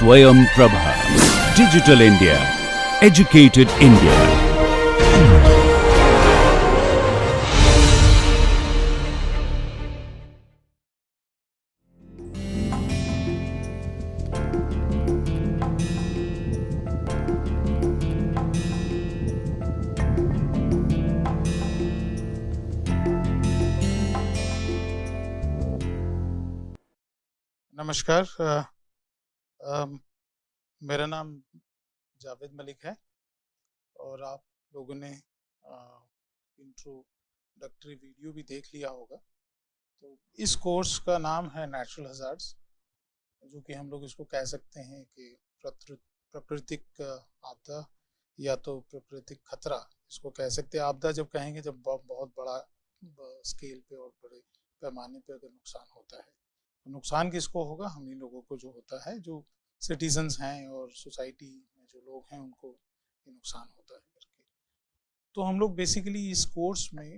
Swayam Prabha. Digital India. Educated India. नमस्कार। मेरा नाम जावेद मलिक है और आप लोगों ने इंट्रोडक्टरी वीडियो भी देख लिया होगा। तो इस कोर्स का नाम है नेचुरल हजार्ड्स, जो कि हम लोग इसको कह सकते हैं कि प्राकृतिक आपदा या तो प्राकृतिक खतरा इसको कह सकते हैं। आपदा जब कहेंगे जब बहुत बड़ा स्केल पे और बड़े पैमाने पे अगर नुकसान होता है, नुकसान किसको होगा? हम ही लोगों को जो होता है, जो सिटीजन्स हैं और सोसाइटी में जो लोग हैं उनको ये नुकसान होता है करके। तो हम लोग बेसिकली इस कोर्स में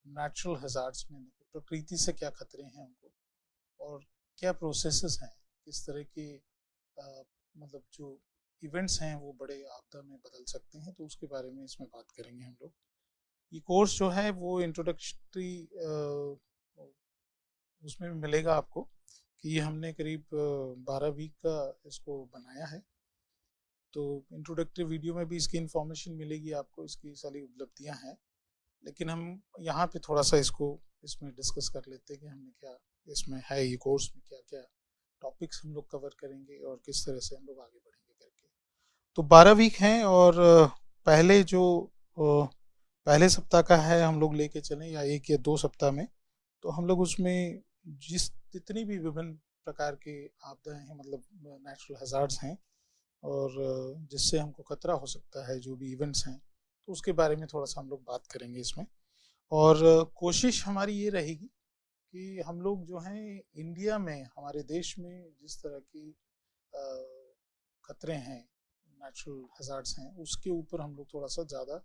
नेचुरल हजार्ड्स में प्रकृति से क्या खतरे हैं हमको और क्या प्रोसेसेस हैं, किस तरह के मतलब जो इवेंट्स हैं वो बड़े आपदा में बदल सकते हैं, तो उसके बारे में इसमें बात करेंगे हम लोग। ये कोर्स जो है वो इंट्रोडक्टरी उसमें मिलेगा आपको कि ये हमने करीब 12 वीक का इसको बनाया है। तो इंट्रोडक्टरी वीडियो में भी इसकी इंफॉर्मेशन मिलेगी आपको, इसकी सारी उपलब्धियां हैं, लेकिन हम यहाँ पे थोड़ा सा इसको इसमें डिस्कस कर लेते हैं कि हमने क्या इसमें है, ये कोर्स में क्या क्या टॉपिक्स हम लोग कवर करेंगे और किस तरह से हम लोग आगे बढ़ेंगे करके। तो 12 वीक हैं और पहले जो पहले सप्ताह का है हम लोग लेके चलें या 1 या 2 सप्ताह में, तो हम लोग उसमें जितनी भी विभिन्न प्रकार के आपदाएं हैं, मतलब नेचुरल हजार्ड्स हैं और जिससे हमको खतरा हो सकता है, जो भी इवेंट्स हैं, तो उसके बारे में थोड़ा सा हम लोग बात करेंगे इसमें। और कोशिश हमारी ये रहेगी कि हम लोग जो हैं इंडिया में, हमारे देश में जिस तरह की खतरे हैं, नेचुरल हजार्ड्स हैं, उसके ऊपर हम लोग थोड़ा सा ज़्यादा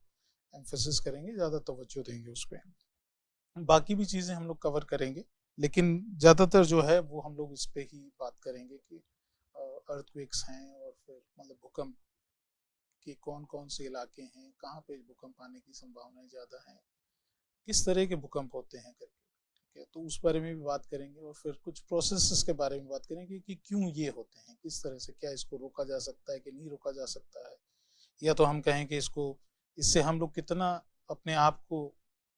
एम्फेसिस करेंगे, ज़्यादा तवज्जो देंगे उस पर। बाकी भी चीज़ें हम लोग कवर करेंगे, लेकिन ज़्यादातर जो है वो हम लोग इस पे ही बात करेंगे कि अर्थक्वेक्स हैं और फिर मतलब भूकंप के कौन कौन से इलाके हैं, कहाँ पे भूकंप आने की संभावनाएं ज़्यादा हैं, किस तरह के भूकंप होते हैं करके, ठीक है। तो उस बारे में भी बात करेंगे और फिर कुछ प्रोसेसेस के बारे में बात करेंगे कि क्यों ये होते हैं, किस तरह से, क्या इसको रोका जा सकता है कि नहीं रोका जा सकता है, या तो हम कहें कि इससे हम लोग कितना अपने आप को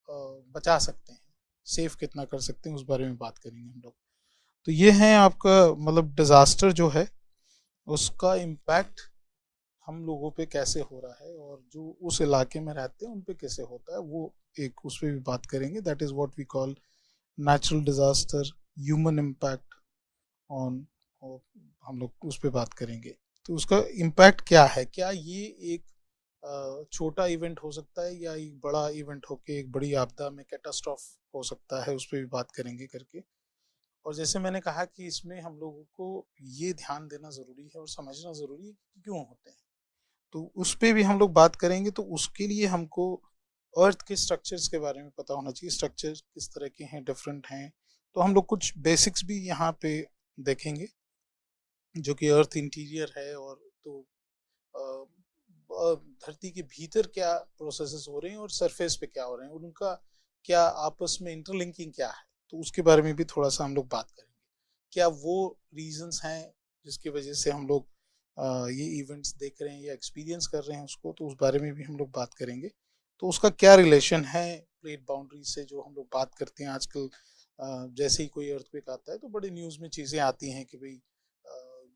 बचा सकते हैं, सेफ कितना कर सकते हैं, उस बारे में बात करेंगे हम लोग। तो ये है आपका मतलब डिजास्टर जो है उसका इम्पैक्ट हम लोगों पे कैसे हो रहा है और जो उस इलाके में रहते हैं उन पे कैसे होता है, वो एक उस पर भी बात करेंगे। That is what we call natural disaster human impact on, हम लोग उस पर बात करेंगे। तो उसका इम्पैक्ट क्या है, क्या ये एक छोटा इवेंट हो सकता है या एक बड़ा इवेंट होके एक बड़ी आपदा में कैटास्ट्रॉफ हो सकता है, उस पर भी बात करेंगे करके। और जैसे मैंने कहा कि इसमें हम लोगों को ये ध्यान देना ज़रूरी है और समझना ज़रूरी है कि क्यों होते हैं, तो उस पर भी हम लोग बात करेंगे। तो उसके लिए हमको अर्थ के स्ट्रक्चर्स के बारे में पता होना चाहिए, स्ट्रक्चर किस तरह के हैं, डिफरेंट हैं। तो हम लोग कुछ बेसिक्स भी यहाँ पे देखेंगे, जो कि अर्थ इंटीरियर है, और तो धरती के भीतर क्या प्रोसेसेस हो रहे हैं और सरफेस पे क्या हो रहे हैं, उनका क्या आपस में इंटरलिंकिंग क्या है, तो उसके बारे में भी थोड़ा सा हम लोग बात करेंगे। क्या वो रीजंस हैं जिसकी वजह से हम लोग ये इवेंट्स देख रहे हैं या एक्सपीरियंस कर रहे हैं उसको, तो उस बारे में भी हम लोग बात करेंगे। तो उसका क्या रिलेशन है प्लेट बाउंड्री से, जो हम लोग बात करते हैं आजकल। जैसे ही कोई अर्थक्वेक आता है तो बड़े न्यूज़ में चीज़ें आती हैं कि भाई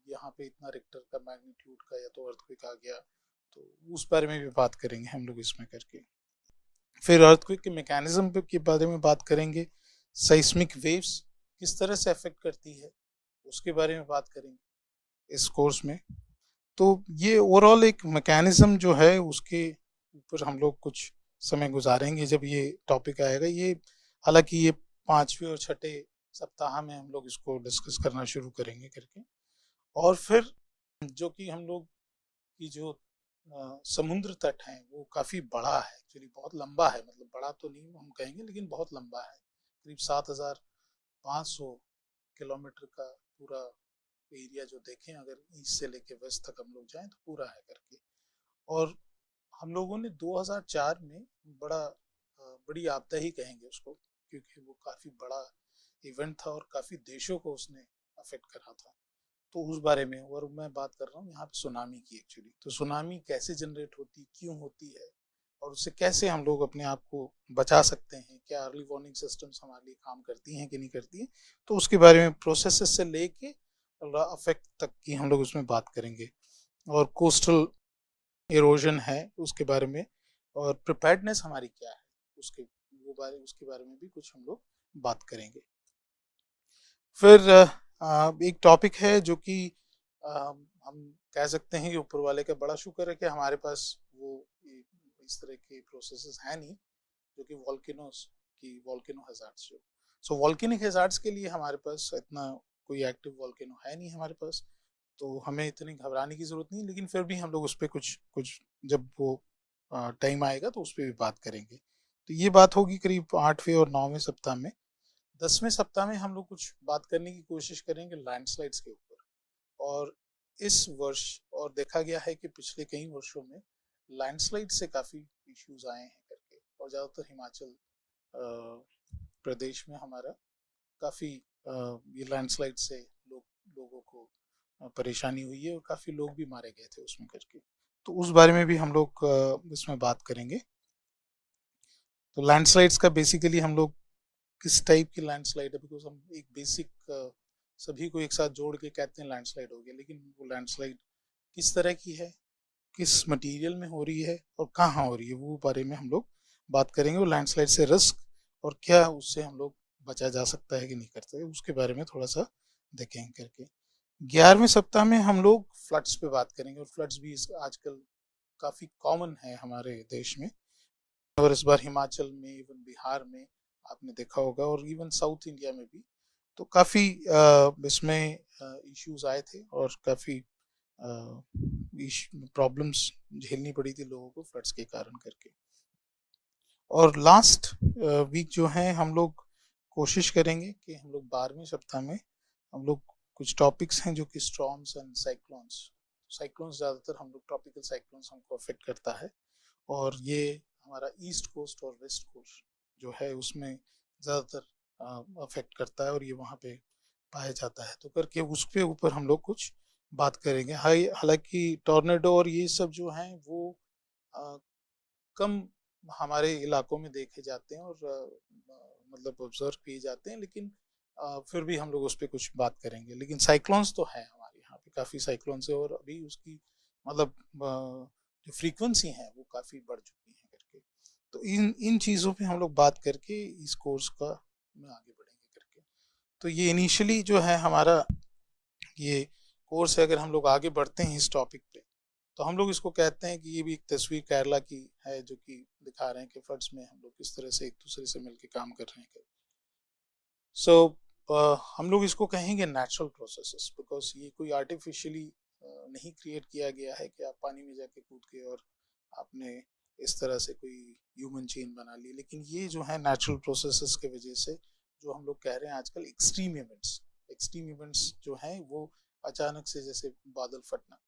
यहाँ पे इतना रिक्टर का मैग्नीट्यूड का या तो अर्थक्वेक आ गया, तो उस बारे में भी बात करेंगे हम लोग इसमें करके। फिर अर्थक्वेक के मैकेनिज्म के बारे में बात करेंगे, साइस्मिक वेव्स किस तरह से अफेक्ट करती है उसके बारे में बात करेंगे इस कोर्स में। तो ये ओवरऑल एक मैकेनिज्म जो है उसके ऊपर हम लोग कुछ समय गुजारेंगे जब ये टॉपिक आएगा। ये हालांकि ये 5वें और 6ठे सप्ताह में हम लोग इसको डिस्कस करना शुरू करेंगे करके। और फिर जो कि हम लोग की जो समुद्र तट है वो काफ़ी बड़ा है, एक्चुअली बहुत लंबा है, मतलब बड़ा तो नहीं हम कहेंगे लेकिन बहुत लंबा है, करीब 7500 किलोमीटर का पूरा एरिया जो देखें, अगर ईस्ट से लेके वेस्ट तक हम लोग जाएं तो पूरा है करके। और हम लोगों ने 2004 में बड़ी आपदा ही कहेंगे उसको, क्योंकि वो काफ़ी बड़ा इवेंट था और काफ़ी देशों को उसने अफेक्ट करा था। तो उस बारे में, और मैं बात कर रहा हूँ यहाँ पे सुनामी की एक्चुअली। तो सुनामी कैसे जनरेट होती, क्यों होती है, और उससे कैसे हम लोग अपने आप को बचा सकते हैं, क्या अर्ली वार्निंग सिस्टम्स हमारे लिए काम करती हैं कि नहीं करती हैं, तो उसके बारे में प्रोसेसेस से लेके अफेक्ट तक की हम लोग उसमें बात करेंगे। और कोस्टल इरोजन है उसके बारे में, और प्रिपेयर्डनेस हमारी क्या है उसके बारे में भी कुछ हम लोग बात करेंगे। फिर एक टॉपिक है जो कि हम कह सकते हैं कि ऊपर वाले का बड़ा शुक्र है कि हमारे पास वो इस तरह के प्रोसेसेस हैं नहीं, जो कि वॉल्केनो हैजार्ड्स जो। सो वॉल्केनिक हैजार्ड्स के लिए हमारे पास इतना कोई एक्टिव वॉल्केनो है नहीं हमारे पास, तो हमें इतनी घबराने की जरूरत नहीं। लेकिन फिर भी हम लोग उस पर कुछ जब वो टाइम आएगा तो उस पर भी बात करेंगे। तो ये बात होगी करीब 8वें और 9वें सप्ताह में। 10वें सप्ताह में हम लोग कुछ बात करने की कोशिश करेंगे लैंडस्लाइड्स के ऊपर। और इस वर्ष और देखा गया है कि पिछले कई वर्षों में लैंडस्लाइड से काफ़ी इश्यूज आए हैं करके, और ज़्यादातर हिमाचल प्रदेश में हमारा काफ़ी ये लैंडस्लाइड से लोगों को परेशानी हुई है, और काफ़ी लोग भी मारे गए थे उसमें करके। तो उस बारे में भी हम लोग इसमें बात करेंगे। तो लैंडस्लाइड्स का बेसिकली हम लोग किस टाइप की लैंडस्लाइड है, बिकॉज हम एक बेसिक सभी को एक साथ जोड़ के कहते हैं लैंडस्लाइड हो गया, लेकिन वो लैंडस्लाइड किस तरह की है, किस मटेरियल में हो रही है और कहाँ हो रही है, वो बारे में हम लोग बात करेंगे। वो लैंडस्लाइड से रिस्क और क्या उससे हम लोग बचा जा सकता है कि नहीं करते, उसके बारे में थोड़ा सा देखेंगे करके। 11वें सप्ताह में हम लोग फ्लड्स पे बात करेंगे, और फ्लड्स भी आजकल काफ़ी कॉमन है हमारे देश में, और इस बार हिमाचल में, इवन बिहार में आपने देखा होगा, और इवन साउथ इंडिया में भी। तो काफ़ी इसमें इश्यूज आए थे, और काफ़ी प्रॉब्लम्स झेलनी पड़ी थी लोगों को फ्लड्स के कारण करके। और लास्ट वीक जो है हम लोग कोशिश करेंगे कि हम लोग 12वें सप्ताह में हम लोग कुछ टॉपिक्स हैं जो कि स्टॉर्म्स एंड साइक्लोन्स ज़्यादातर हम लोग ट्रॉपिकल साइक्लोन्स हमको अफेक्ट करता है, और ये हमारा ईस्ट कोस्ट और वेस्ट कोस्ट जो है उसमें ज़्यादातर अफेक्ट करता है, और ये वहाँ पे पाया जाता है। तो करके उसके ऊपर हम लोग कुछ बात करेंगे। हालांकि टॉर्नेडो और ये सब जो हैं वो कम हमारे इलाकों में देखे जाते हैं, और मतलब ऑब्जर्व किए जाते हैं, लेकिन फिर भी हम लोग उस पर कुछ बात करेंगे। लेकिन साइक्लोन्स तो है हमारे यहाँ पे, काफ़ी साइक्लोन्स है, और अभी उसकी मतलब जो फ्रीक्वेंसी है वो काफ़ी बढ़ चुकी है करके। तो इन चीज़ों पे हम लोग बात करके इस कोर्स का में आगे बढ़ेंगे करके। तो ये इनिशियली जो है हमारा ये कोर्स है, अगर हम लोग आगे बढ़ते हैं इस टॉपिक पे, तो हम लोग इसको कहते हैं कि ये भी एक तस्वीर केरला की है, जो कि दिखा रहे हैं कि फ्लड्स में हम लोग किस तरह से एक दूसरे से मिलकर काम कर रहे हैं। सो हम लोग इसको कहेंगे नेचुरल प्रोसेसेस, बिकॉज ये कोई आर्टिफिशियली नहीं क्रिएट किया गया है कि आप पानी में जाके कूद के और आपने इस तरह से कोई ह्यूमन चेन बना ली। लेकिन ये जो है नेचुरल प्रोसेसेस के वजह से, जो हम लोग कह रहे हैं आजकल एक्सट्रीम इवेंट्स जो हैं वो अचानक से, जैसे बादल फटना,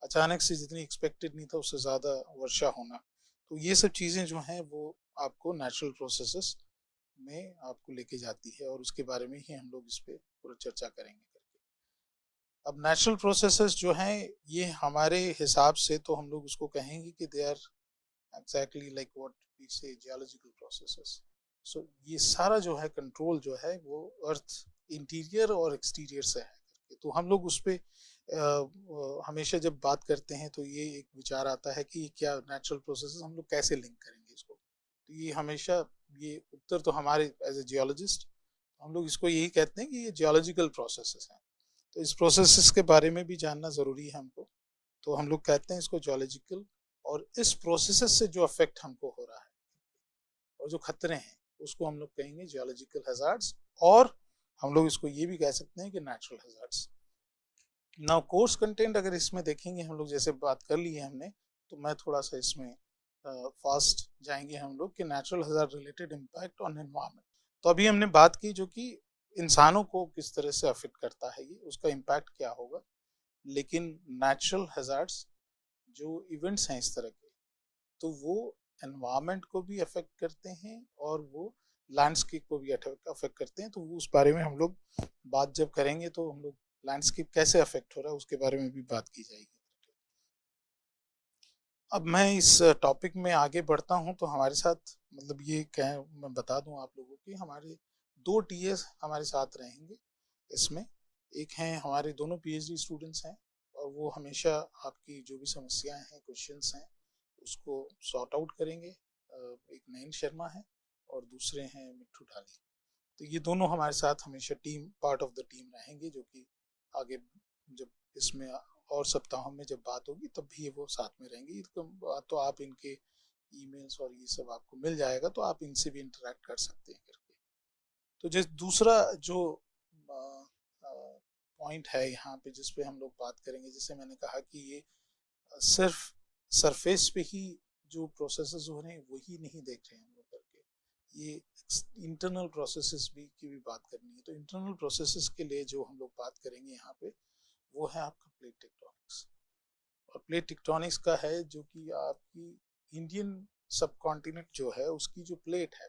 अचानक से जितनी एक्सपेक्टेड नहीं था उससे ज़्यादा वर्षा होना, तो ये सब चीज़ें जो हैं वो आपको नेचुरल प्रोसेसेस में आपको लेके जाती है, और उसके बारे में ही हम लोग इस पे पूरा चर्चा करेंगे करके। अब नेचुरल प्रोसेसेस जो हैं ये हमारे हिसाब से तो हम लोग उसको कहेंगे कि they are exactly like what we say geological processes. So ये सारा जो है कंट्रोल जो है वो अर्थ इंटीरियर और एक्सटीरियर से है करके। तो हम लोग उस पर हमेशा जब बात करते हैं तो ये एक विचार आता है कि क्या नेचुरल प्रोसेसेस हम लोग कैसे लिंक करेंगे इसको। तो ये हमेशा ये उत्तर तो हमारे एज ए जियोलॉजिस्ट हम लोग इसको यही कहते हैं कि ये जियोलॉजिकल प्रोसेसेस हैं। तो इस प्रोसेसेस के बारे में भी जानना ज़रूरी है हमको, तो हम लोग कहते हैं इसको जियोलॉजिकल। और इस प्रोसेसेस से जो अफेक्ट हमको हो रहा है और जो खतरे हैं उसको हम लोग कहेंगे जियोलॉजिकल हैजार्ड्स, और हम लोग इसको ये भी कह सकते हैं कि natural hazards. Now course content अगर इसमें देखेंगे हम लोग, जैसे बात कर ली है हमने, तो मैं थोड़ा सा इसमें फास्ट जाएंगे हम लोग कि natural hazard related impact on environment. तो अभी हमने बात की जो कि इंसानों को किस तरह से अफेक्ट करता है, ये उसका इम्पैक्ट क्या होगा। लेकिन नेचुरल हैजार्ड्स जो इवेंट्स हैं इस तरह के, तो वो एनवायरनमेंट को भी अफेक्ट करते हैं और वो लैंडस्केप को भी अफेक्ट करते हैं। तो वो उस बारे में हम लोग बात जब करेंगे तो हम लोग लैंडस्केप कैसे अफेक्ट हो रहा है उसके बारे में भी बात की जाएगी। अब मैं इस टॉपिक में आगे बढ़ता हूं तो हमारे साथ मतलब ये कह मैं बता दूं आप लोगों की, हमारे 2 टीएस हमारे साथ रहेंगे इसमें। एक हैं हमारे दोनों पीएचडी स्टूडेंट्स हैं और वो हमेशा आपकी जो भी समस्याएं हैं, क्वेश्चंस हैं, उसको सॉर्ट आउट करेंगे। एक नयन शर्मा है और दूसरे हैं मिट्ठू ढाली। तो ये दोनों हमारे साथ हमेशा team part of the team रहेंगे, जो कि आगे जब इसमें और सप्ताहों में जब बात होगी तब भी वो साथ में रहेंगे। तो आप इनके ईमेल्स और ये सब आपको मिल जाएगा, तो आप इनसे भी इंटरेक्ट कर सकते हैं करके। तो जैसे दूसरा जो पॉइंट है यहाँ पे जिस पे हम लोग बात करेंगे, जैसे मैंने कहा कि ये सिर्फ सरफेस पे ही जो प्रोसेसेस हो रहे हैं वही नहीं देख रहे हैं हम लोग करके, ये इंटरनल प्रोसेसेस भी की भी बात करनी है। तो इंटरनल प्रोसेसेस के लिए जो हम लोग बात करेंगे यहाँ पे वो है आपका प्लेट टेक्टोनिक्स। और प्लेट टेक्टोनिक्स का है जो कि आपकी इंडियन सब कॉन्टिनेंट जो है उसकी जो प्लेट है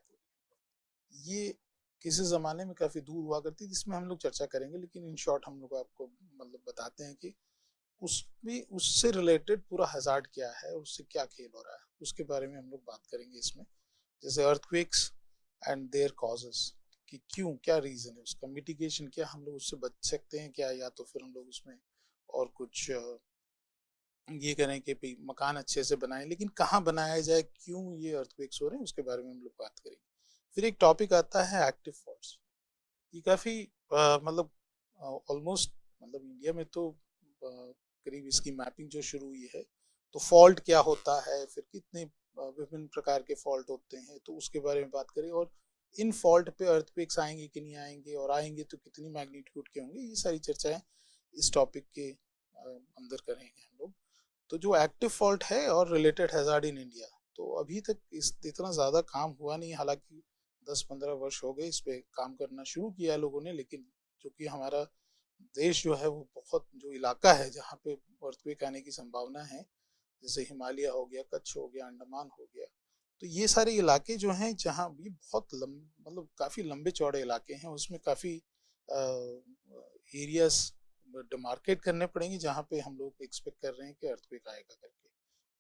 ये किसी ज़माने में काफ़ी दूर हुआ करती थी, इसमें हम लोग चर्चा करेंगे। लेकिन इन शॉर्ट हम लोग आपको मतलब बताते हैं कि उसमें उससे रिलेटेड पूरा हज़ार्ड क्या है, उससे क्या खेल हो रहा है, उसके बारे में हम लोग बात करेंगे इसमें। जैसे अर्थक्वेक्स एंड देयर कॉजेस, कि क्यों, क्या रीज़न है उसका, मिटिगेशन क्या, हम लोग उससे बच सकते हैं क्या, या तो फिर हम लोग उसमें और कुछ ये करें कि मकान अच्छे से बनाएं, लेकिन कहाँ बनाया जाए, क्यों ये अर्थक्वेक्स हो रहे हैं, उसके बारे में हम लोग बात करेंगे। फिर एक टॉपिक आता है एक्टिव फॉल्ट्स। ये काफ़ी मतलब ऑलमोस्ट मतलब इंडिया में तो करीब इसकी मैपिंग जो शुरू हुई है, तो फॉल्ट क्या होता है, फिर कितने विभिन्न प्रकार के फॉल्ट होते हैं, तो उसके बारे में बात करें। और इन फॉल्ट पे अर्थक्वेक्स आएंगे कि नहीं आएंगे, और आएंगे तो कितनी मैग्नीट्यूड के होंगे, ये सारी चर्चाएं इस टॉपिक के अंदर करेंगे हम लोग। तो जो एक्टिव फॉल्ट है और रिलेटेड हैजार्ड इन इंडिया, तो अभी तक इस इतना ज़्यादा काम हुआ नहीं, हालांकि 10-15 वर्ष हो गए इस पे काम करना शुरू किया है लोगों ने। लेकिन चूंकि हमारा देश जो है वो बहुत जो इलाका है जहाँ पे अर्थक्वेक आने की संभावना है, जैसे हिमालय हो गया, कच्छ हो गया, अंडमान हो गया, तो ये सारे इलाके जो हैं जहाँ भी बहुत मतलब काफ़ी लंबे चौड़े इलाके हैं, उसमें काफ़ी एरियाज डिमार्केट करने पड़ेंगे जहाँ पे हम लोग एक्सपेक्ट कर रहे हैं कि अर्थक्वेक आएगा करके।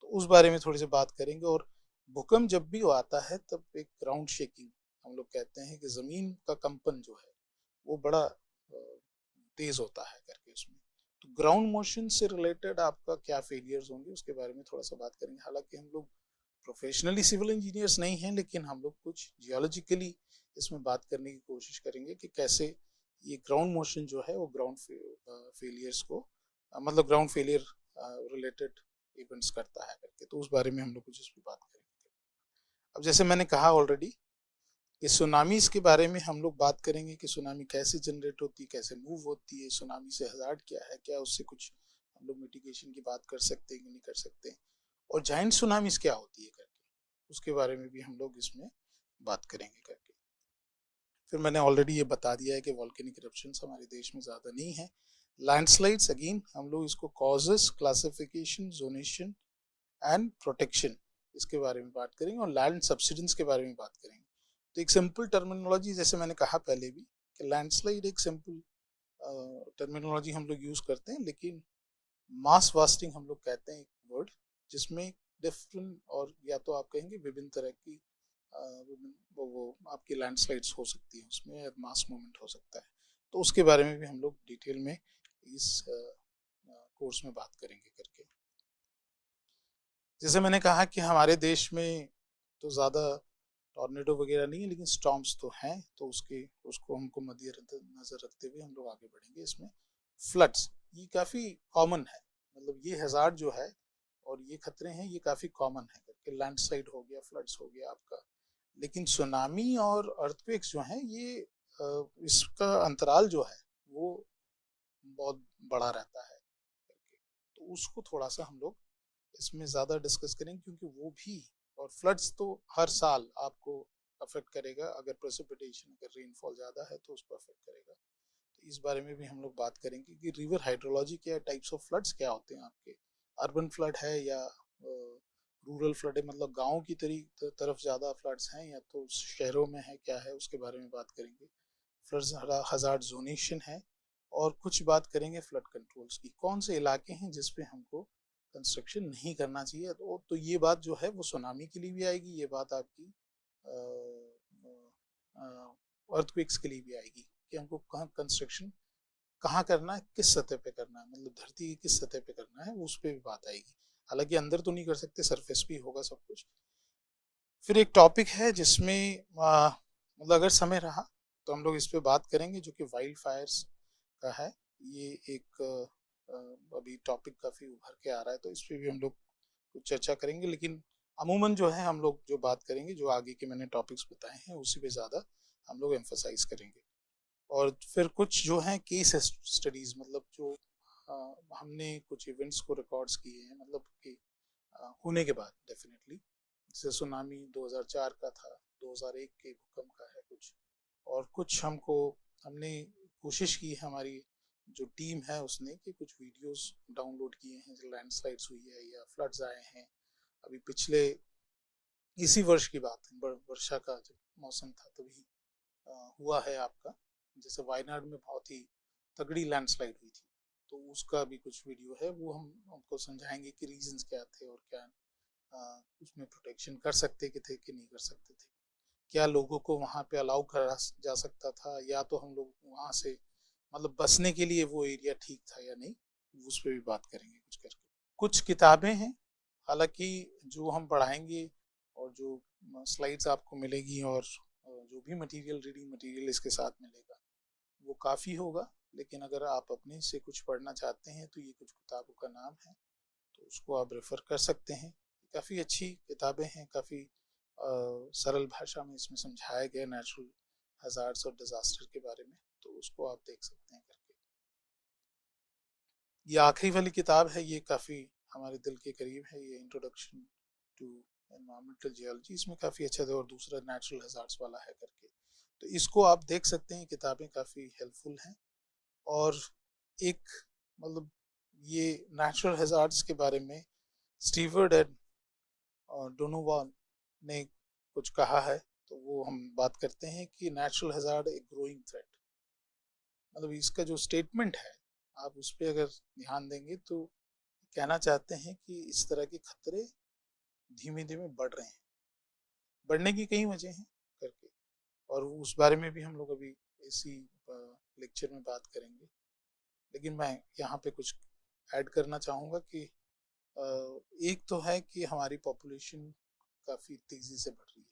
तो उस बारे में थोड़ी सी बात करेंगे। और भूकंप जब भी आता है तब एक ग्राउंड शेकिंग हम लोग कहते हैं कि ज़मीन का कंपन जो है वो बड़ा तेज होता है करके उसमें। तो ग्राउंड मोशन से रिलेटेड आपका क्या फेलियर्स होंगे उसके बारे में थोड़ा सा बात करेंगे। हालांकि हम लोग प्रोफेशनली सिविल इंजीनियर्स नहीं हैं, लेकिन हम लोग कुछ जियोलॉजिकली इसमें बात करने की कोशिश करेंगे कि कैसे ये ग्राउंड मोशन जो है वो ग्राउंड फेलियर्स को मतलब ग्राउंड फेलियर रिलेटेड इवेंट्स करता है करके। तो उस बारे में हम लोग कुछ इस पर बात करेंगे। अब जैसे मैंने कहा ऑलरेडी कि सुनामीज के बारे में हम लोग बात करेंगे कि सुनामी कैसे जनरेट होती है, कैसे मूव होती है, सुनामी से हज़ार्ड क्या है, क्या उससे कुछ हम लोग मिटिगेशन की बात कर सकते हैं कि नहीं कर सकते, और जाइंट सुनामीज क्या होती है करके उसके बारे में भी हम लोग इसमें बात करेंगे करके। फिर मैंने ऑलरेडी ये बता दिया है कि वॉल्केनिक इरप्शंस हमारे देश में ज़्यादा नहीं है। लैंडस्लाइड्स अगेन हम लोग इसको causes, classification, zonation and protection, इसके बारे में बात करेंगे। और लैंड सब्सिडेंस के बारे में बात करेंगे। तो एक सिंपल टर्मिनोलॉजी, जैसे मैंने कहा पहले भी कि लैंडस्लाइड एक सिंपल टर्मिनोलॉजी हम लोग यूज़ करते हैं, लेकिन मास वास्टिंग हम लोग कहते हैं एक वर्ड जिसमें डिफरेंट, और या तो आप कहेंगे विभिन्न तरह की वो आपकी लैंडस्लाइड्स हो सकती है, उसमें मास मूवमेंट हो सकता है। तो उसके बारे में भी हम लोग डिटेल में इस कोर्स में बात करेंगे करके। जैसे मैंने कहा कि हमारे देश में तो ज़्यादा टॉर्नेडो वगैरह नहीं है, लेकिन स्टॉर्म्स तो हैं, तो उसको हमको मद्देनजर रखते हुए हम लोग आगे बढ़ेंगे इसमें। फ्लड्स ये काफ़ी कॉमन है, मतलब ये हज़ार्ड जो है और ये खतरे हैं ये काफ़ी कॉमन है करके। लैंडस्लाइड हो गया, फ्लड्स हो गया आपका। लेकिन सुनामी और अर्थक्वेक्स जो हैं ये इसका अंतराल जो है वो बहुत बड़ा रहता है, तो उसको थोड़ा सा हम लोग इसमें ज़्यादा डिस्कस करेंगे, क्योंकि वो भी, और फ्लड्स तो हर साल आपको अफेक्ट करेगा, अगर प्रेसिपिटेशन, अगर रेनफॉल ज़्यादा है तो उसको अफेक्ट करेगा। तो इस बारे में भी हम लोग बात करेंगे कि रिवर हाइड्रोलॉजी क्या, टाइप्स ऑफ फ्लड्स क्या होते हैं आपके, अर्बन फ्लड है या रूरल फ्लड है, मतलब गाँव की तरफ ज़्यादा फ्लड्स हैं या तो शहरों में है, क्या है उसके बारे में बात करेंगे। फ्लड्स हज़ार्ड जोनेशन है, और कुछ बात करेंगे फ्लड कंट्रोल्स की, कौन से इलाके हैं जिस पे हमको कंस्ट्रक्शन नहीं करना चाहिए। तो ये बात जो है वो सुनामी के लिए भी आएगी, ये बात आपकी अर्थक्वेक्स के लिए भी आएगी कि हमको कहाँ कंस्ट्रक्शन कहाँ करना है, किस सतह पे करना है, मतलब धरती की किस सतह पे करना है, उस पर भी बात आएगी। हालांकि अंदर तो नहीं कर सकते, सरफेस भी होगा सब कुछ। फिर एक टॉपिक है जिसमें मतलब अगर समय रहा तो हम लोग इस पे बात करेंगे, जो कि वाइल्ड फायर्स का है। ये एक अभी टॉपिक काफ़ी उभर के आ रहा है, तो इस पर भी हम लोग कुछ चर्चा करेंगे। लेकिन अमूमन जो है हम लोग जो बात करेंगे, जो आगे के मैंने टॉपिक्स बताए हैं उसी पे ज़्यादा हम लोग एम्फोसाइज करेंगे। और फिर कुछ जो है केस स्टडीज़, मतलब जो हमने कुछ इवेंट्स को रिकॉर्ड्स किए हैं, मतलब कि होने के बाद डेफिनेटली, जैसे सुनामी 2004 का था, 2001 के भूकंप का है कुछ, और कुछ हमने कोशिश की है, हमारी जो टीम है उसने, कि कुछ वीडियोस डाउनलोड किए हैं जो लैंडस्लाइड्स हुई है या फ्लड्स आए हैं। अभी पिछले इसी वर्ष की बात है, वर्षा का जब मौसम था तभी हुआ है आपका, जैसे वायनाड में बहुत ही तगड़ी लैंडस्लाइड हुई थी, तो उसका भी कुछ वीडियो है, वो हम आपको समझाएंगे कि रीजंस क्या थे और क्या उसमें प्रोटेक्शन कर सकते थे कि नहीं कर सकते थे, क्या लोगों को वहाँ पे अलाउ करा जा सकता था, या तो हम लोग वहाँ से मतलब बसने के लिए वो एरिया ठीक था या नहीं, उस पर भी बात करेंगे कुछ करके। कुछ किताबें हैं, हालांकि जो हम पढ़ाएंगे और जो स्लाइड्स आपको मिलेगी और जो भी मटेरियल, रीडिंग मटेरियल इसके साथ मिलेगा, वो काफ़ी होगा। लेकिन अगर आप अपने से कुछ पढ़ना चाहते हैं तो ये कुछ किताबों का नाम है, तो उसको आप रेफ़र कर सकते हैं। काफ़ी अच्छी किताबें हैं, काफ़ी सरल भाषा में इसमें समझाया गया नेचुरल हज़ार्ड्स और डिजास्टर के बारे में, तो उसको आप देख सकते हैं करके। ये आखिरी वाली किताब है, ये काफ़ी हमारे दिल के करीब है, ये इंट्रोडक्शन टू एनवायरमेंटल जियोलॉजी, इसमें काफ़ी अच्छा था, और दूसरा नेचुरल हज़ार्ड्स वाला है करके, तो इसको आप देख सकते हैं। किताबें काफ़ी हेल्पफुल हैं। और एक मतलब ये नेचुरल हज़ार्ड्स के बारे में स्टीवर्ट एंड डोनोवान ने कुछ कहा है, तो वो हम बात करते हैं कि नेचुरल हज़ार्ड एक ग्रोइंग थ्रेट, मतलब इसका जो स्टेटमेंट है आप उस पर अगर ध्यान देंगे तो कहना चाहते हैं कि इस तरह के खतरे धीमे धीमे बढ़ रहे हैं, बढ़ने की कई वजह हैं करके, और उस बारे में भी हम लोग अभी इसी लेक्चर में बात करेंगे। लेकिन मैं यहाँ पे कुछ ऐड करना चाहूँगा कि एक तो है कि हमारी पॉपुलेशन काफ़ी तेज़ी से बढ़ रही है,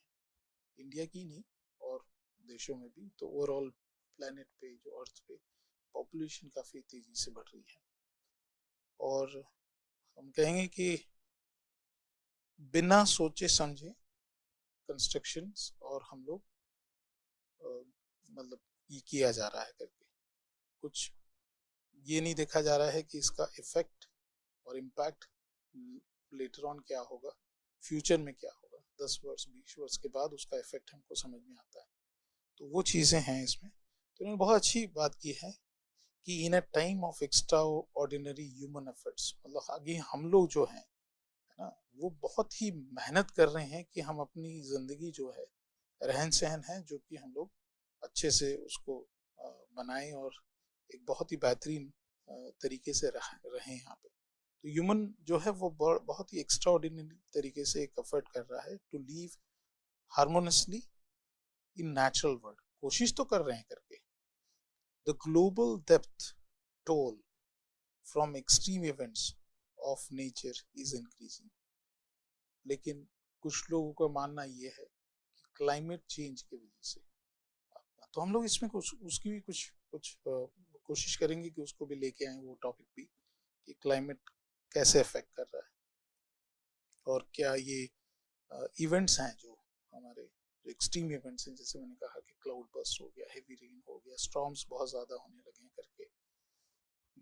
इंडिया की नहीं और देशों में भी, तो ओवरऑल प्लेनेट पे, जो अर्थ पे पॉपुलेशन काफ़ी तेज़ी से बढ़ रही है। और हम कहेंगे कि बिना सोचे समझे कंस्ट्रक्शंस और हम लोग मतलब ये किया जा रहा है करके, कुछ ये नहीं देखा जा रहा है कि इसका इफेक्ट और इम्पैक्ट लेटर ऑन क्या होगा, फ्यूचर में क्या होगा, 10 वर्ष 20 वर्ष के बाद उसका इफेक्ट हमको समझ में आता है। तो वो चीज़ें हैं इसमें। तो इन्होंने बहुत अच्छी बात की है कि in a time of extraordinary human efforts, मतलब आगे हम लोग जो हैं ना, वो बहुत ही मेहनत कर रहे हैं कि हम अपनी ज़िंदगी जो है, रहन सहन है, जो कि हम लोग अच्छे से उसको बनाएं और एक बहुत ही बेहतरीन तरीके से रहें यहाँ पे। तो ह्यूमन जो है वो बहुत ही एक्स्ट्रा ऑर्डिनरी तरीके से एक एफर्ट कर रहा है to live harmoniously in natural world, कोशिश तो कर रहे हैं करके। The global depth toll from extreme events of nature is increasing, लेकिन कुछ लोगों का मानना ये है कि क्लाइमेट चेंज की वजह से, तो हम लोग इसमें कुछ उसकी भी कुछ कोशिश करेंगे कि उसको भी लेके आए वो टॉपिक भी, कि क्लाइमेट कैसे अफेक्ट कर रहा है, और क्या ये इवेंट्स हैं जो हमारे जो एक्सट्रीम इवेंट्स हैं, जैसे मैंने कहा कि क्लाउड बर्स्ट हो गया, हेवी रेन हो गया, स्टॉर्म्स बहुत ज़्यादा होने लगे हैं करके,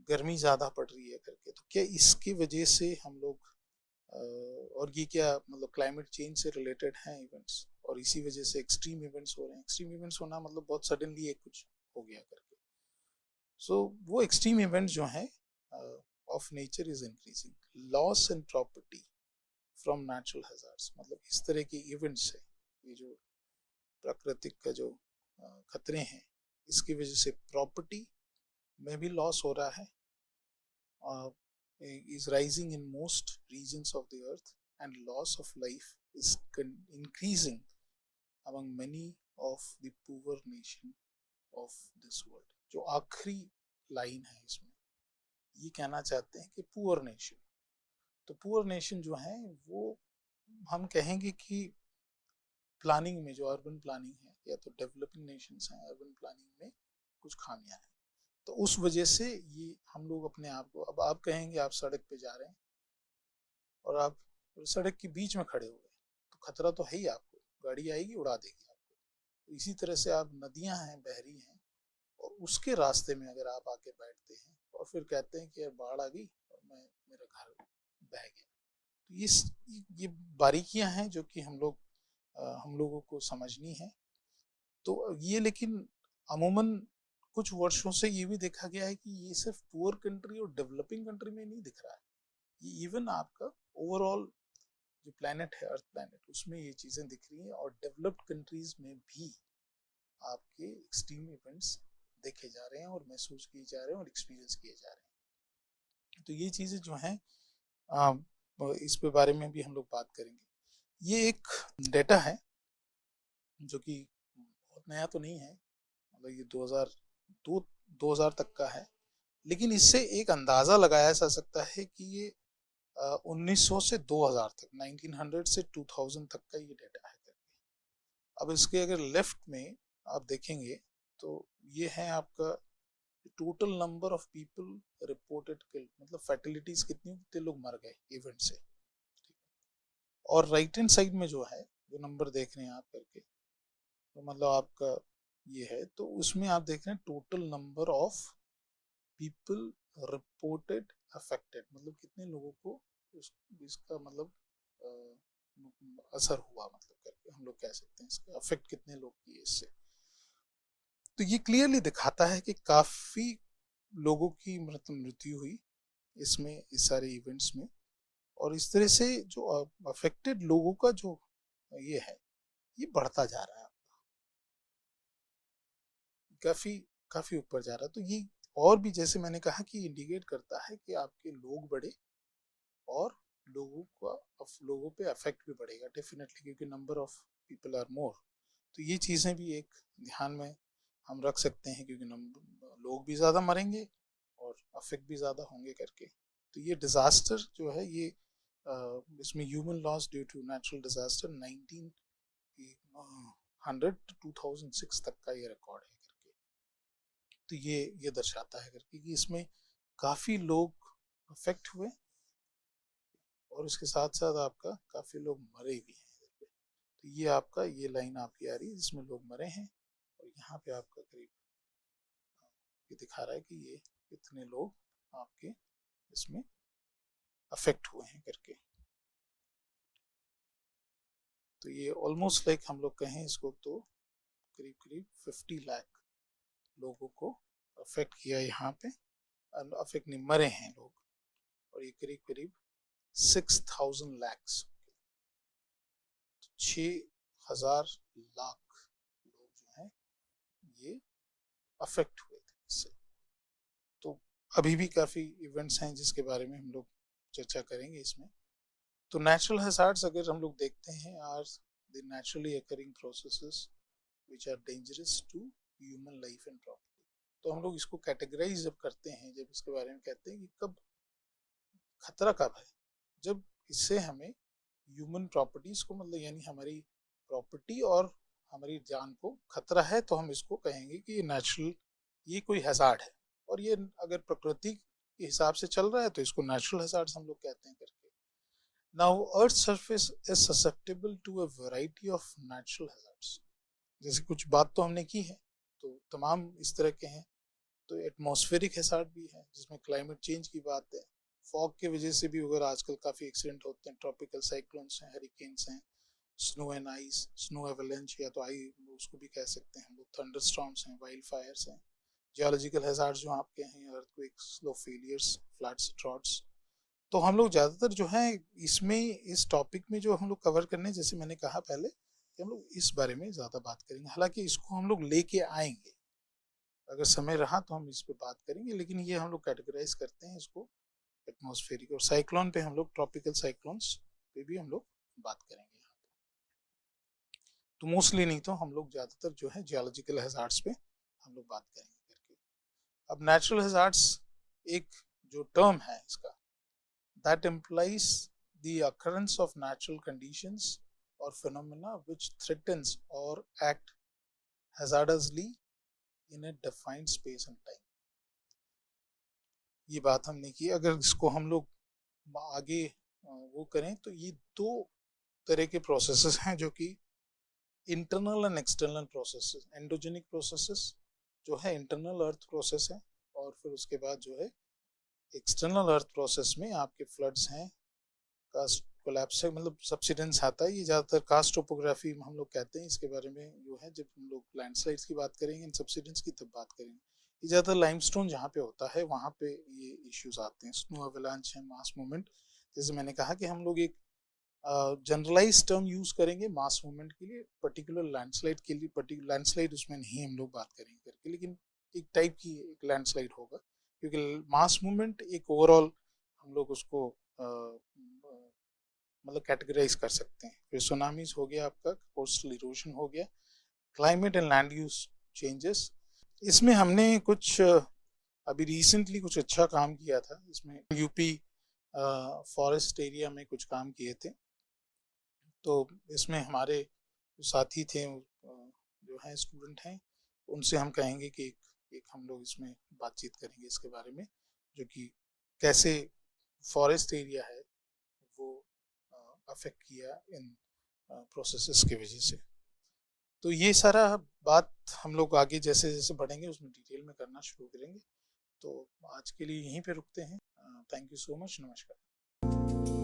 गर्मी ज़्यादा पड़ रही है करके, तो क्या इसकी वजह से हम लोग और ये क्या मतलब क्लाइमेट चेंज से रिलेटेड हैं इवेंट्स, और और इसी वजह से एक्सट्रीम इवेंट्स हो रहे हैं। एक्सट्रीम इवेंट्स होना मतलब बहुत सडनली एक कुछ हो गया करके। सो वो एक्सट्रीम इवेंट्स जो हैं of nature is increasing. Loss in property from natural hazards, मतलब इस तरह के इवेंट्स है, ये जो प्राकृतिक का जो खतरे हैं, इसकी वजह से प्रॉपर्टी में भी लॉस हो रहा है, is rising in most regions of the earth, and loss of life is increasing among many of the poor nation of this world। जो आखिरी लाइन है इसमें ये कहना चाहते हैं कि पुअर नेशन, तो पुअर नेशन जो है वो हम कहेंगे कि प्लानिंग में, जो अर्बन प्लानिंग है या तो डेवलपिंग नेशंस हैं, अर्बन प्लानिंग में कुछ खामियां हैं। तो उस वजह से ये हम लोग अपने आप को, अब आप कहेंगे आप सड़क पे जा रहे हैं और आप सड़क के बीच में खड़े हो गए तो खतरा तो है ही, आपको गाड़ी आएगी उड़ा देगी आपको। तो इसी तरह से आप नदियां हैं, बहरी हैं, और उसके रास्ते में अगर आप आके बैठते हैं और फिर कहते हैं कि यार बाढ़ आ गई और मेरा घर बह गया, तो ये बारीकियां हैं जो कि हम लोगों को समझनी है। तो ये लेकिन अमूमन कुछ वर्षों से ये भी देखा गया है कि ये सिर्फ पुअर कंट्री और डेवलपिंग कंट्री में नहीं दिख रहा है, ये इवन आपका ओवरऑल जो प्लेनेट है, अर्थ प्लेनेट, उसमें ये चीजें दिख रही हैं। और डेवलप्ड कंट्रीज में भी आपके एक्सट्रीम इवेंट्स देखे जा रहे हैं और महसूस किए जा रहे हैं और एक्सपीरियंस किए जा रहे हैं। तो ये चीजें जो हैं इस पे बारे में भी हम लोग बात करेंगे। ये एक डेटा है जो कि बहुत नया तो नहीं है, मतलब ये 2000 तक का है, लेकिन इससे एक अंदाजा लगाया जा सकता है कि ये 1900 से 2000 तक, 1900 से 2000 तक का ये डेटा है। अब इसके अगर लेफ्ट में आप देखेंगे तो ये है आपका total number of people reported killed, मतलब फैटिलिटीज कितने लोग मर गए इवेंट से। और राइट हैंड साइड में जो है, जो नंबर देख रहे हैं आप करके, तो मतलब आपका ये है, तो उसमें आप देख रहे हैं total number of people reported affected, मतलब कितने लोगों को इसका मतलब असर हुआ, मतलब करके हम लोग कह सकते हैं इसका अफेक्ट कितने लोग किए इससे। तो ये क्लियरली दिखाता है कि काफी लोगों की मृत्यु हुई इसमें, इस सारे इवेंट्स में। और इस तरह से जो अफेक्टेड लोगों का जो ये है, ये बढ़ता जा रहा है, काफी ऊपर जा रहा है। तो ये और भी, जैसे मैंने कहा, कि इंडिकेट करता है कि आपके लोग बढ़े और लोगों पे अफेक्ट भी बढ़ेगा डेफिनेटली, क्योंकि number of people are more. तो ये चीजें भी एक ध्यान में हम रख सकते हैं, क्योंकि लोग भी ज्यादा मरेंगे और अफेक्ट भी ज्यादा होंगे करके। तो ये डिजास्टर जो है, ये इसमें human loss due to natural disaster 1900 to 2006 तक का ये रिकॉर्ड है करके। तो ये दर्शाता है करके कि इसमें काफी लोग अफेक्ट हुए और इसके साथ साथ आपका काफी लोग मरे भी हैं। तो ये आपका ये लाइन आपकी आ रही है जिसमें लोग मरे हैं, और यहाँ पे आपका करीब ये दिखा रहा है कि ये कितने लोग आपके इसमें अफेक्ट हुए हैं करके। तो ये ऑलमोस्ट लाइक हम लोग कहें इसको तो करीब 50 लाख लोगों को अफेक्ट किया यहाँ पे, अफेक्ट नहीं, मरे हैं लोग, और ये करीब 6000 लैक्स, 6000 लाख लोग जो हैं ये अफेक्ट हुए थे इससे। तो अभी भी काफी इवेंट्स हैं जिसके बारे में हम लोग चर्चा करेंगे इसमें। तो नेचुरल हैजार्ड्स अगर हम लोग देखते हैं, are the naturally occurring processes which are dangerous to human life and property. तो हम लोग इसको कैटेगराइज जब करते हैं, जब इसके बारे में कहते हैं कि कब खतरा कब है, जब इससे हमें ह्यूमन प्रॉपर्टीज को, मतलब यानी हमारी प्रॉपर्टी और हमारी जान को खतरा है, तो हम इसको कहेंगे कि ये नेचुरल, ये कोई हैजार्ड है। और ये अगर प्रकृति के हिसाब से चल रहा है तो इसको नेचुरल हैजार्ड्स हम लोग कहते हैं करके। Now earth surface is susceptible to a variety of natural hazards. जैसे कुछ बात तो हमने की है, तो तमाम इस तरह के हैं। तो एटमॉस्फेरिक हैजार्ड भी है जिसमें क्लाइमेट चेंज की बात है, फॉग की वजह से भी अगर आजकल काफी एक्सीडेंट होते हैं, ट्रॉपिकल साइक्लोन्स हैं, हरिकेन्स हैं, snow and ice, snow avalanche या तो आई उसको भी कह सकते हैं हम लोग, थंडरस्टॉर्म्स हैं, वाइल्ड फायर्स हैं, जियोलॉजिकल हैजार्ड्स जो आपके हैं, earthquakes, slow failures, floods, droughts. तो हम लोग ज़्यादातर जो है इसमें इस टॉपिक में जो हम लोग कवर करने, जैसे मैंने कहा पहले कि हम लोग इस बारे में ज़्यादा बात करेंगे, हालांकि इसको हम लोग लेके आएंगे, अगर समय रहा तो हम इस पे बात करेंगे, लेकिन ये हम लोग कैटेगराइज करते हैं इसको एटमॉस्फेरिक, और साइक्लोन पे हम लोग, ट्रॉपिकल साइक्लोन्स पे भी हम लोग बात करेंगे यहाँ पे। तो मोस्टली नहीं तो हम लोग ज़्यादातर जो है जियोलॉजिकल हैजार्ड्स पे हम लोग बात करेंगे करके। अब नेचुरल हैजार्ड्स एक जो टर्म है इसका, that implies the occurrence of natural conditions or phenomena which threatens or act hazardously in a defined space and time। ये बात हमने की, अगर इसको हम लोग आगे वो करें तो ये दो तरह के प्रोसेसेस हैं जो कि internal and external processes. Endogenic processes जो है इंटरनल अर्थ प्रोसेस है, और फिर उसके बाद जो है एक्सटर्नल अर्थ प्रोसेस में आपके फ्लड्स हैं, कास्ट कोलैप्स है, मतलब सबसिडेंस आता है। ये ज़्यादातर कास्ट टोपोग्राफी हम लोग कहते हैं इसके बारे में, जो है जब हम लोग लैंडस्लाइड्स की बात करेंगे इन सबसिडेंस की तब बात करेंगे। ये ज़्यादातर लाइमस्टोन जहाँ पे होता है वहाँ पे ये इश्यूज आते हैं। स्नो एवलांच है, मास मूवमेंट, जैसे मैंने कहा कि हम लोग एक जनरलाइज टर्म यूज करेंगे मास मूवमेंट के लिए, पर्टिकुलर लैंडस्लाइड के लिए पर्टिकुलर लैंडस्लाइड उसमें नहीं हम लोग बात करेंगे करके, लेकिन एक टाइप की एक लैंडस्लाइड होगा, क्योंकि मास मूवमेंट एक ओवरऑल हम लोग उसको मतलब कैटेगराइज कर सकते हैं। फिर सुनामीज हो गया आपका, कोस्टल इरोजन हो गया, climate and land use changes. इसमें हमने कुछ अभी रिसेंटली कुछ अच्छा काम किया था, इसमें यूपी फॉरेस्ट एरिया में कुछ काम किए थे। तो इसमें हमारे जो साथी थे जो हैं स्टूडेंट हैं, उनसे हम कहेंगे कि एक हम लोग इसमें बातचीत करेंगे इसके बारे में, जो कि कैसे फॉरेस्ट एरिया है वो अफेक्ट किया इन प्रोसेसेस की वजह से। तो ये सारा बात हम लोग आगे जैसे जैसे बढ़ेंगे उसमें डिटेल में करना शुरू करेंगे। तो आज के लिए यहीं पे रुकते हैं। थैंक यू सो मच, नमस्कार।